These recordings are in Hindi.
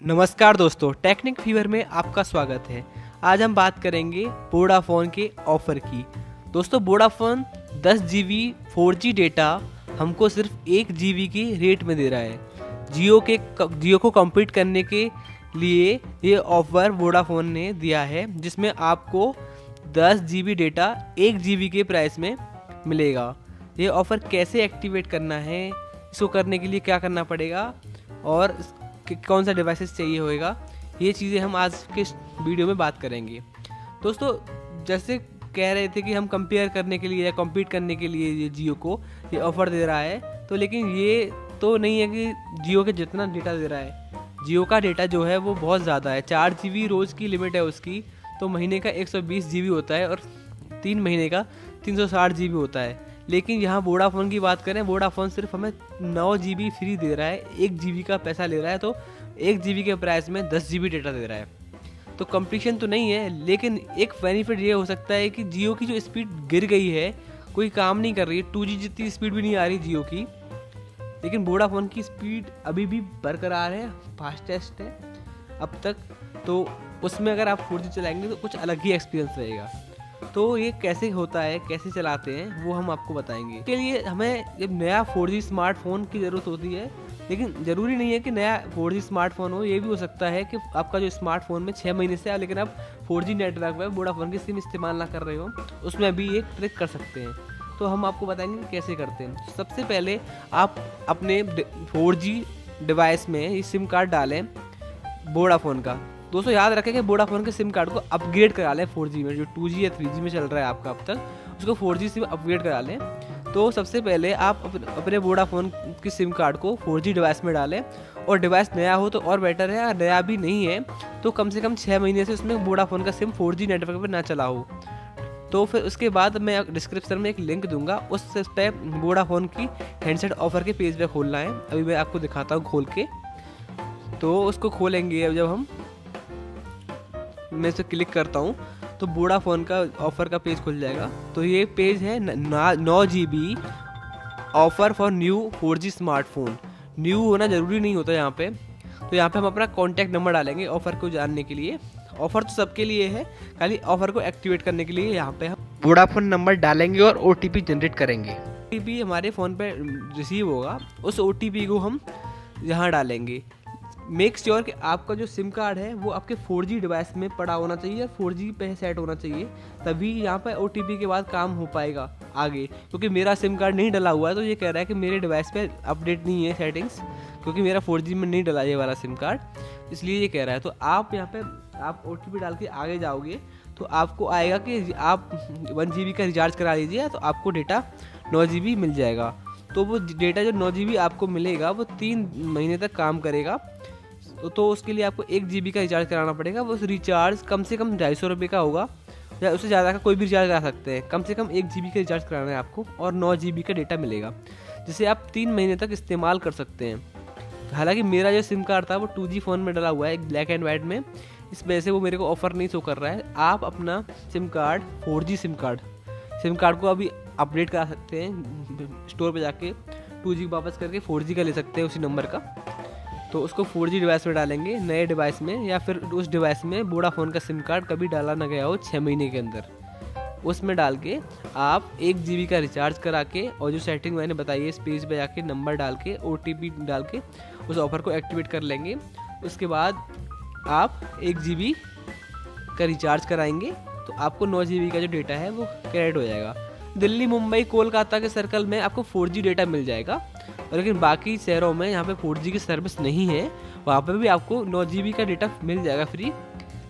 नमस्कार दोस्तों, टेक्निक फीवर में आपका स्वागत है। आज हम बात करेंगे वोडाफोन के ऑफ़र की। दोस्तों, वोडाफोन 10 GB 4G डेटा हमको सिर्फ 1 GB की रेट में दे रहा है। जियो को कम्पीट करने के लिए ये ऑफ़र वोडाफोन ने दिया है, जिसमें आपको 10 GB डेटा 1 GB के प्राइस में मिलेगा। ये ऑफ़र कैसे एक्टिवेट करना है, इसको करने के लिए क्या करना पड़ेगा और कौन सा डिवाइसेस चाहिए होएगा, ये चीज़ें हम आज के वीडियो में बात करेंगे। दोस्तों, जैसे कह रहे थे कि हम कंपेयर करने के लिए या कम्पीट करने के लिए ये जियो को ये ऑफ़र दे रहा है, तो लेकिन ये तो नहीं है कि जियो के जितना डेटा दे रहा है। जियो का डेटा जो है वो बहुत ज़्यादा है। 4 GB रोज़ की लिमिट है उसकी, तो महीने का 120 GB होता है और 3 महीने का 360 GB होता है। लेकिन यहाँ वोडाफोन की बात करें, वोडाफोन सिर्फ हमें 9 GB फ्री दे रहा है, 1 GB का पैसा ले रहा है, तो 1 GB के प्राइस में 10 GB डेटा दे रहा है। तो कंपटीशन तो नहीं है, लेकिन एक बेनिफिट ये हो सकता है कि जियो की जो स्पीड गिर गई है, कोई काम नहीं कर रही है, 2G जितनी स्पीड भी नहीं आ रही जियो की, लेकिन वोडाफोन की स्पीड अभी भी बरकरार है, फास्टेस्ट है अब तक। तो उसमें अगर आप 4G चलाएंगे तो कुछ अलग ही एक्सपीरियंस रहेगा। तो ये कैसे होता है, कैसे चलाते हैं, वो हम आपको बताएंगे। इसके लिए हमें जब नया 4G स्मार्टफोन की ज़रूरत होती है, लेकिन ज़रूरी नहीं है कि नया 4G स्मार्टफोन हो। ये भी हो सकता है कि आपका जो स्मार्टफोन में 6 महीने से है, लेकिन आप 4G नेटवर्क पर वोडाफोन की सिम इस्तेमाल ना कर रहे हो, उसमें भी एक ट्रिक कर सकते हैं। तो हम आपको बताएंगे कि कैसे करते हैं। सबसे पहले आप अपने 4G डिवाइस में ये सिम कार्ड डालें वोडाफोन का। दोस्तों, याद रखें कि वोडाफोन के सिम कार्ड को अपग्रेड करा लें 4G में। जो 2G या 3G में चल रहा है आपका अब तक, उसको 4G सिम अपग्रेड करा लें। तो सबसे पहले आप अपने वोडाफोन की सिम कार्ड को 4G डिवाइस में डालें, और डिवाइस नया हो तो और बेटर है। अगर नया भी नहीं है तो कम से कम 6 महीने से उसमें वोडाफोन का सिम 4G नेटवर्क पर ना चला हो। तो फिर उसके बाद मैं डिस्क्रिप्शन में एक लिंक दूंगा, उस पे वोडाफोन की हैंडसेट ऑफ़र के पेज पे खोलना है। अभी मैं आपको दिखाता हूँ खोल के। तो उसको खोलेंगे, अब जब मैं इसे क्लिक करता हूँ तो वोडाफोन का ऑफ़र का पेज खुल जाएगा। तो ये पेज है 9 GB offer for new 4G smartphone. New होना ज़रूरी नहीं होता यहाँ पे। तो यहाँ पे हम अपना कॉन्टैक्ट नंबर डालेंगे ऑफ़र को जानने के लिए। ऑफ़र तो सबके लिए है, खाली ऑफ़र को एक्टिवेट करने के लिए यहाँ पे हम वोडाफोन नंबर डालेंगे और OTP जनरेट करेंगे। OTP हमारे फ़ोन पे रिसीव होगा, उस OTP को हम यहाँ डालेंगे। मेक श्योर कि आपका जो सिम कार्ड है वो आपके 4G डिवाइस में पड़ा होना चाहिए, 4G पे सेट होना चाहिए, तभी यहाँ पर OTP के बाद काम हो पाएगा आगे। क्योंकि मेरा सिम कार्ड नहीं डला हुआ है, तो ये कह रहा है कि मेरे डिवाइस पे अपडेट नहीं है सेटिंग्स, क्योंकि मेरा 4G में नहीं डला ये वाला सिम कार्ड, इसलिए ये कह रहा है। तो आप यहाँ पे आप OTP डाल के आगे जाओगे तो आपको आएगा कि आप 1 GB का रिचार्ज करा लीजिए, तो आपको डेटा 9 GB मिल जाएगा। तो वो डेटा जो 9 GB आपको मिलेगा वो 3 महीने तक काम करेगा। तो उसके लिए आपको 1 GB का रिचार्ज कराना पड़ेगा। वो रिचार्ज कम से कम 250 रुपये का होगा, या उससे ज़्यादा का कोई भी रिचार्ज करा सकते हैं। कम से कम 1 GB का रिचार्ज कराना है आपको, और 9 GB का डेटा मिलेगा, जिसे आप 3 महीने तक इस्तेमाल कर सकते हैं। हालांकि मेरा जो सिम कार्ड था वो 2G फ़ोन में डला हुआ है, एक ब्लैक एंड वाइट में, इस वजह से वो मेरे को ऑफ़र नहीं शो कर रहा है। आप अपना SIM card 4G SIM card को अभी अपडेट करा सकते हैं, स्टोर पे जाके 2G वापस करके 4G का ले सकते हैं उसी नंबर का। तो उसको 4G डिवाइस में डालेंगे, नए डिवाइस में, या फिर उस डिवाइस में वोडाफोन का सिम कार्ड कभी डाला ना गया हो 6 महीने के अंदर, उसमें डाल के आप 1 GB का रिचार्ज करा के, और जो सेटिंग मैंने बताई है इस पेज पे जाके नंबर डाल के OTP डाल के उस ऑफ़र को एक्टिवेट कर लेंगे। उसके बाद आप 1 GB का रिचार्ज कराएंगे तो आपको 9 GB का जो डेटा है वो क्रेडिट हो जाएगा। दिल्ली, मुंबई, कोलकाता के सर्कल में आपको 4G डेटा मिल जाएगा, लेकिन बाकी शहरों में यहाँ पे 4G की सर्विस नहीं है, वहाँ पे भी आपको 9 GB का डेटा मिल जाएगा फ्री,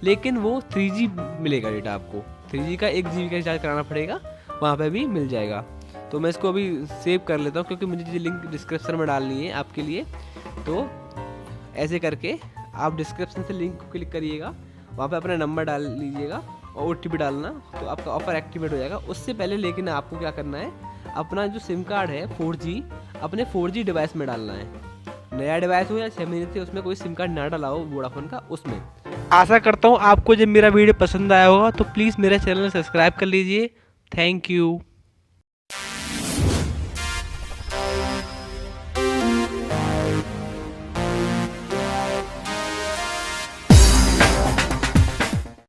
लेकिन वो 3G मिलेगा डेटा आपको। 3G का 1 GB का रिचार्ज कराना पड़ेगा, वहाँ पे भी मिल जाएगा। तो मैं इसको अभी सेव कर लेता हूँ, क्योंकि मुझे ये लिंक डिस्क्रिप्शन में डालनी है आपके लिए। तो ऐसे करके आप डिस्क्रिप्शन से लिंक को क्लिक करिएगा, वहाँ पे अपना नंबर डाल लीजिएगा और OTP डालना, तो आपका ऑफ़र एक्टिवेट हो जाएगा। उससे पहले लेकिन आपको क्या करना है, अपना जो सिम कार्ड है 4G अपने 4G डिवाइस में डालना है। नया डिवाइस हो या 6 महीने से उसमें कोई सिम कार्ड ना डाला हो वोडाफोन का, उसमें। आशा करता हूँ आपको जब मेरा वीडियो पसंद आया होगा, तो प्लीज़ मेरे चैनल सब्सक्राइब कर लीजिए। Thank you.